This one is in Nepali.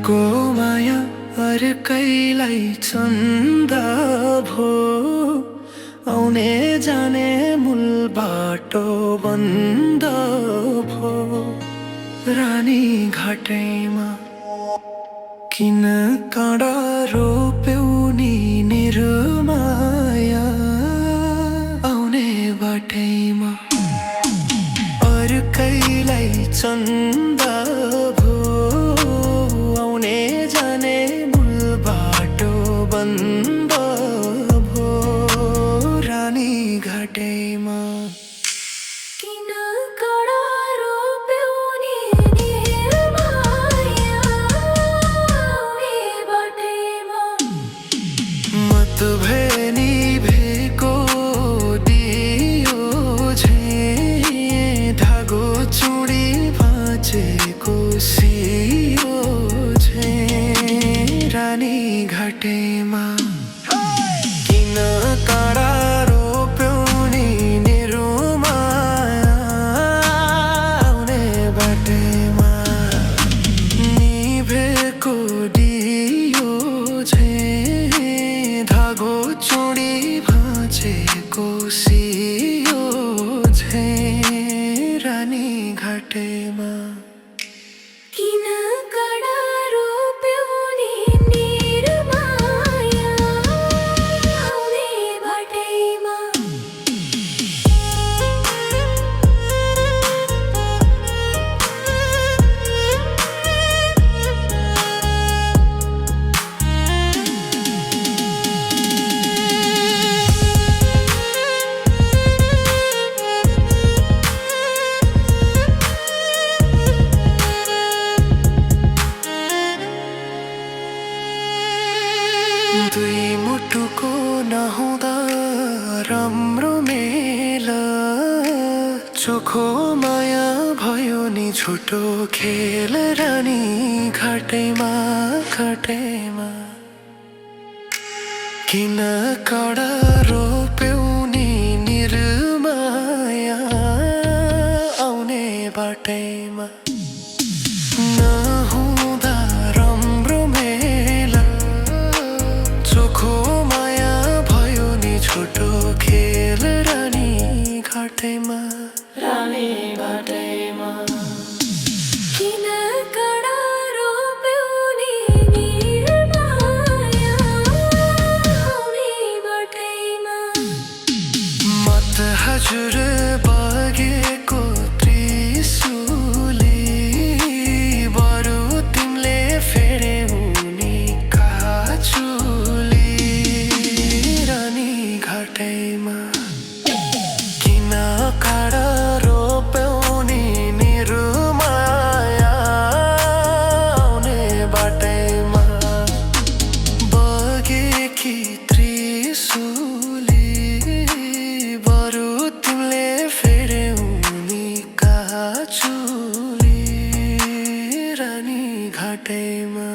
को माया अर्कैलाई चन्दा भो आउने जाने मूल बाटो बन्द भो रानी घाटैमा किन काँडा रोप्यौ नि निर्माया आउने बाटैमा अर्कैलाई चन्दा भो आउने जाने मूल बाटो बन्द भो रानी घाटैमा किन काँडा रोप्यौ नि निर्माया आउने बाटैमा मत भेनी भेको दियो झे धागो चुडी भाँचेको सियो झे रानी घाटैमा किन काँडा रोप्यौ नि निर्माया आउने बाटैमा निभेको दियो झे धागो चुडी भाँचेको सियो झे रानी घाटैमा किन काँडा रोप्यौ नि निर्माया आउने बाटैमा दुई मुटुको नहुँदा राम्रो मेल चोखो माया भयो नि छोटो खेल रानी घाटैमा घाटैमा किन काँडा रोप्यौ नि निर्माया आउने बाटैमा नहुँदा राम्रो मेल चोखो माया भयो नि छोटो खेल रानी घाटैमा रानी घाटैमा किन काँडा रोप्यौ नि निर्माया आउने बाटैमा मत हजुर बगेको त्रिशुली बरु तिमीले फेर्यौ नि काचुली रानी घाटैमा किन काँडा रोप्यौ नि निर्माया आउने बाटैमा बगेकी त्रिशुली बरु तिमीले फेर्यौ नि काचुली रानी घाटैमा